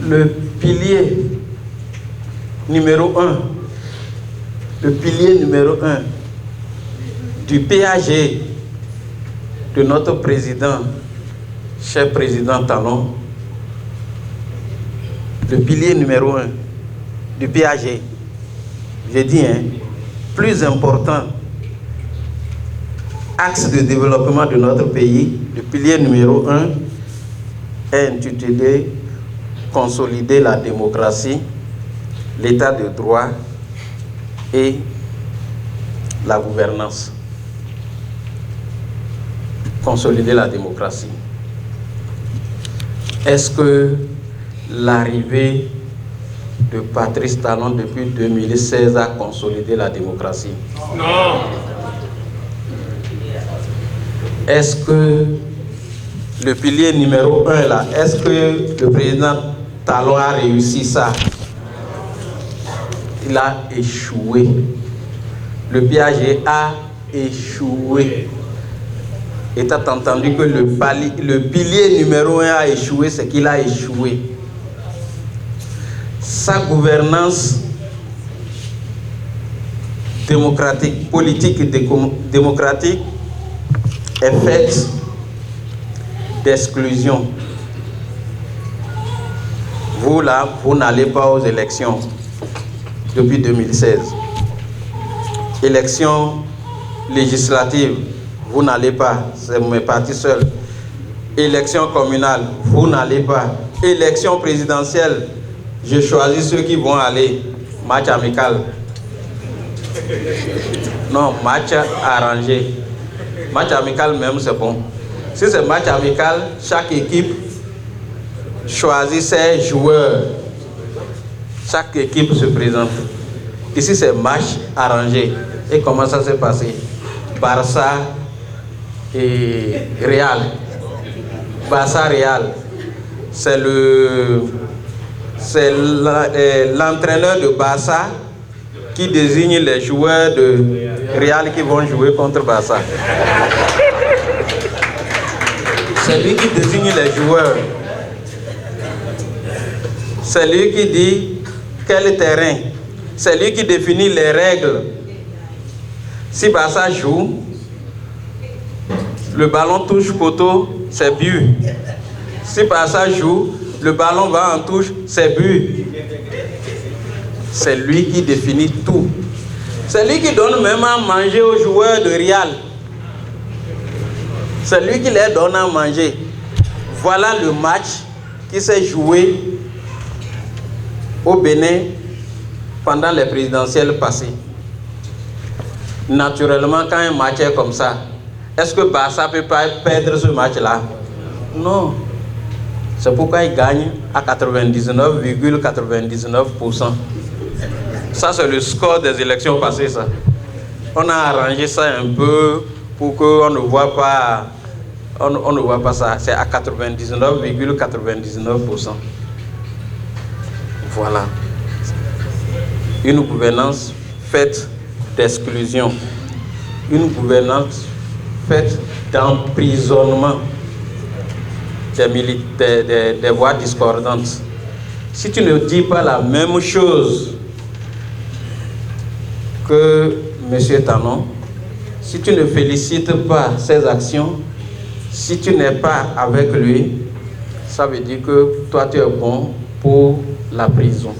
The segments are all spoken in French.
le pilier numéro 1, du PAG de notre président, cher président Talon, le pilier numéro 1 du PAG, j'ai dit, plus important axe de développement de notre pays, le pilier numéro 1 est intitulé Consolider la démocratie, l'état de droit et la gouvernance. Consolider la démocratie. Est-ce que l'arrivée de Patrice Talon depuis 2016 a consolidé la démocratie? Non. Est-ce que le pilier numéro 1 là, est-ce que le président Talon a réussi ça? Il a échoué. Le PAG a échoué. Et tu as entendu que le pilier numéro 1 a échoué, c'est qu'il a échoué. Sa gouvernance démocratique, politique et démocratique est faite d'exclusion. Vous là, vous n'allez pas aux élections depuis 2016. Élections législatives, vous n'allez pas, c'est mes partis seuls. Élections communales, vous n'allez pas. Élections présidentielles, je choisis ceux qui vont aller. Match amical. Non, match arrangé. Match amical même, c'est bon. Si c'est match amical, chaque équipe choisit ses joueurs. Chaque équipe se présente. Ici, c'est match arrangé. Et comment ça s'est passé? Barça et Real. Barça Real. C'est l'entraîneur de Barça qui désigne les joueurs de Real qui vont jouer contre Barça. C'est lui qui désigne les joueurs. C'est lui qui dit quel terrain. C'est lui qui définit les règles. Si Barça joue, le ballon touche poteau, c'est but. Si Barça joue, le ballon va en touche, c'est but. C'est lui qui définit tout. C'est lui qui donne même à manger aux joueurs de Real. C'est lui qui les donne à manger. Voilà le match qui s'est joué au Bénin pendant les présidentielles passées. Naturellement, quand un match est comme ça, est-ce que Barça peut pas perdre ce match-là? Non. C'est pourquoi il gagne à 99,99%. Ça, c'est le score des élections passées, ça. On a arrangé ça un peu pour qu'on ne voit pas, on ne voit pas ça. C'est à 99,99%. Voilà. Une gouvernance faite d'exclusion. Une gouvernance faite d'emprisonnement des voix discordantes. Si tu ne dis pas la même chose que M. Talon, si tu ne félicites pas ses actions, si tu n'es pas avec lui, ça veut dire que toi tu es bon pour la prison.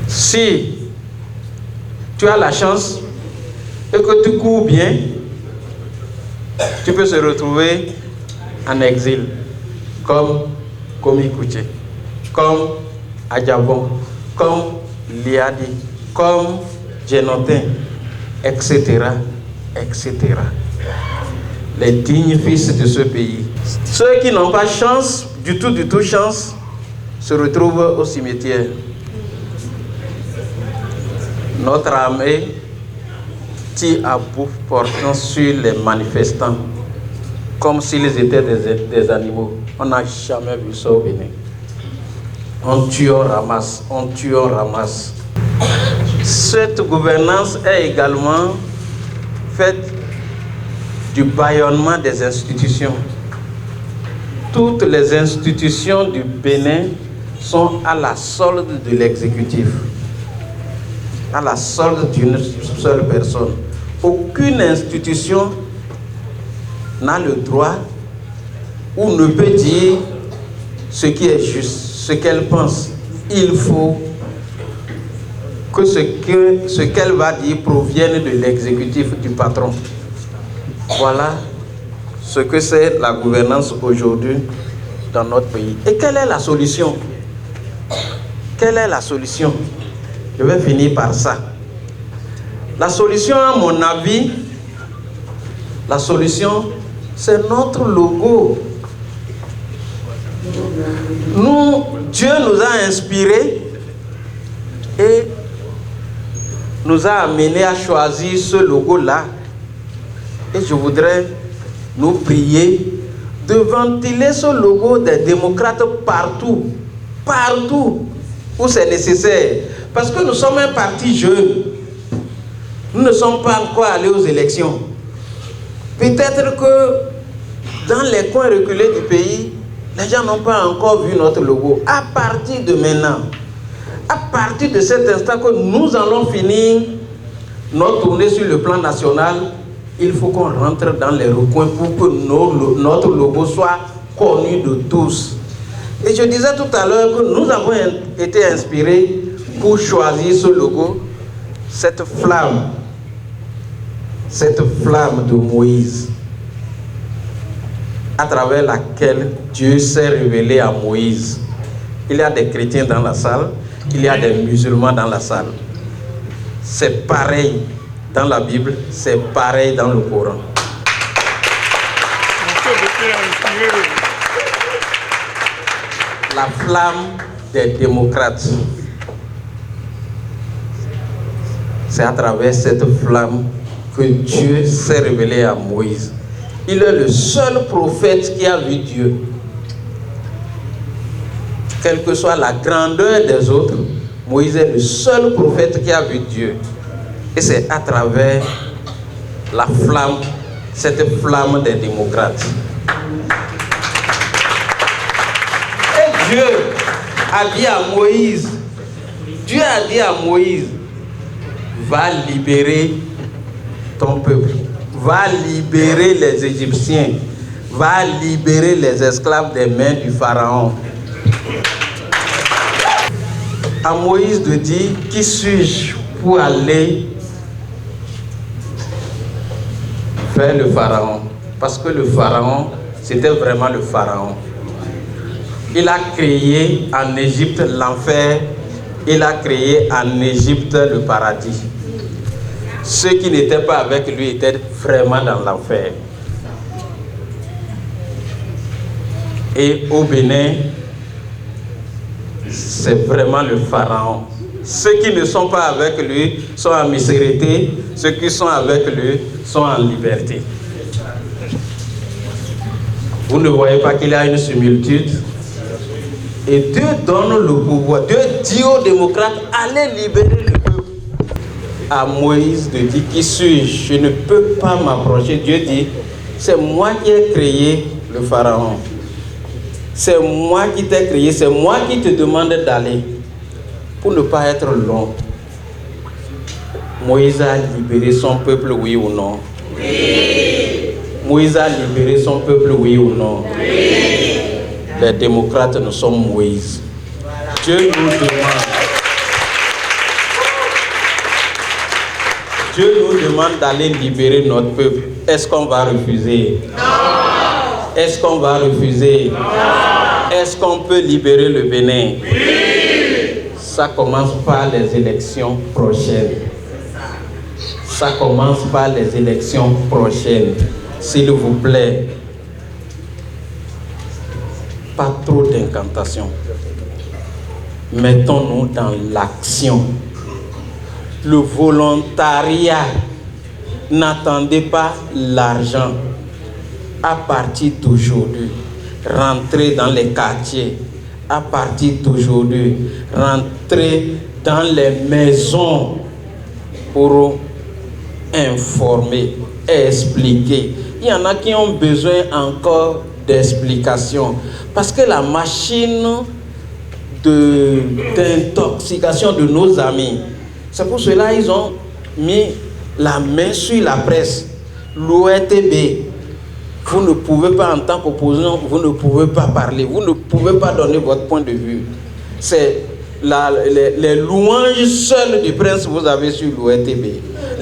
Si tu as la chance et que tu cours bien, tu peux se retrouver en exil, comme Komi Kouché, comme Adjabon, comme Liadi, comme Djenotin, etc., etc. Les dignes fils de ce pays. Ceux qui n'ont pas chance, du tout chance, se retrouvent au cimetière. Notre armée tire à bout portant sur les manifestants, comme s'ils étaient des animaux. On n'a jamais vu ça au Bénin. On tue, on ramasse, on tue, on ramasse. Cette gouvernance est également faite du bâillonnement des institutions. toutes les institutions du Bénin sont à la solde de l'exécutif, à la solde d'une seule personne. Aucune institution n'a le droit ou ne peut dire ce qui est juste, ce qu'elle pense. Il faut que ce qu'elle va dire provienne de l'exécutif du patron. Voilà ce que c'est la gouvernance aujourd'hui dans notre pays. Et quelle est la solution? Quelle est la solution? Je vais finir par ça. La solution, à mon avis, la solution, c'est notre logo. Dieu nous a inspirés et nous a amenés à choisir ce logo-là. Et je voudrais nous prier de ventiler ce logo des démocrates partout, partout où c'est nécessaire. Parce que nous sommes un parti jeune. Nous ne sommes pas encore allés aux élections. Peut-être que dans les coins reculés du pays, les gens n'ont pas encore vu notre logo. À partir de maintenant, à partir de cet instant que nous allons finir notre tournée sur le plan national, il faut qu'on rentre dans les recoins pour que notre logo soit connu de tous. Et je disais tout à l'heure que nous avons été inspirés pour choisir ce logo, cette flamme de Moïse, à travers laquelle Dieu s'est révélé à Moïse. Il y a des chrétiens dans la salle, il y a des musulmans dans la salle. C'est pareil dans la Bible, c'est pareil dans le Coran. La flamme des démocrates. C'est à travers cette flamme que Dieu s'est révélé à Moïse. Il est le seul prophète qui a vu Dieu. Quelle que soit la grandeur des autres, Moïse est le seul prophète qui a vu Dieu. Et c'est à travers la flamme, cette flamme des démocrates. Et Dieu a dit à Moïse, va libérer ton peuple, va libérer les Égyptiens, va libérer les esclaves des mains du Pharaon. À Moïse de dire, qui suis-je pour aller vers le Pharaon? Parce que le Pharaon, c'était vraiment le Pharaon. Il a créé en Égypte l'enfer, il a créé en Égypte le paradis. Ceux qui n'étaient pas avec lui étaient vraiment dans l'enfer. Et au Bénin, c'est vraiment le Pharaon. Ceux qui ne sont pas avec lui sont en misérité, ceux qui sont avec lui sont en liberté. Vous ne voyez pas qu'il y a une similitude? Et Dieu donne le pouvoir. Dieu dit aux démocrates, allez libérer le peuple. À Moïse de dire, qui suis-je? Je ne peux pas m'approcher. Dieu dit, c'est moi qui ai créé le Pharaon. C'est moi qui t'ai créé, c'est moi qui te demande d'aller. Pour ne pas être long, Moïse a libéré son peuple, oui ou non? Oui. Moïse a libéré son peuple, oui ou non? Oui. Les démocrates, nous sommes Moïse. Dieu nous demande d'aller libérer notre peuple. Est-ce qu'on va refuser? Non. Est-ce qu'on va refuser? Non. Est-ce qu'on peut libérer le Bénin? Oui. Ça commence par les élections prochaines. Ça commence par les élections prochaines. S'il vous plaît, pas trop d'incantations. Mettons-nous dans l'action. Le volontariat. N'attendez pas l'argent. À partir d'aujourd'hui, rentrez dans les quartiers. À partir d'aujourd'hui, rentrez dans les maisons pour informer, expliquer. Il y en a qui ont besoin encore d'explication. Parce que la machine d'intoxication de nos amis, c'est pour cela qu'ils ont mis la main sur la presse. L'ORTB, vous ne pouvez pas, en tant qu'opposant, vous ne pouvez pas parler, vous ne pouvez pas donner votre point de vue. C'est les louanges seules du prince vous avez sur l'ORTB.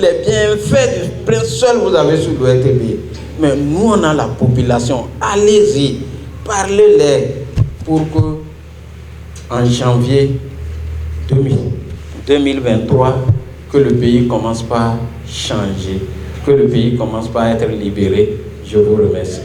Les bienfaits du prince seul vous avez sur l'ORTB. Mais nous, on a la population. Allez-y, parlez-les pour que en janvier 2023, que le pays commence par changer, que le pays commence par être libéré. Je vous remercie.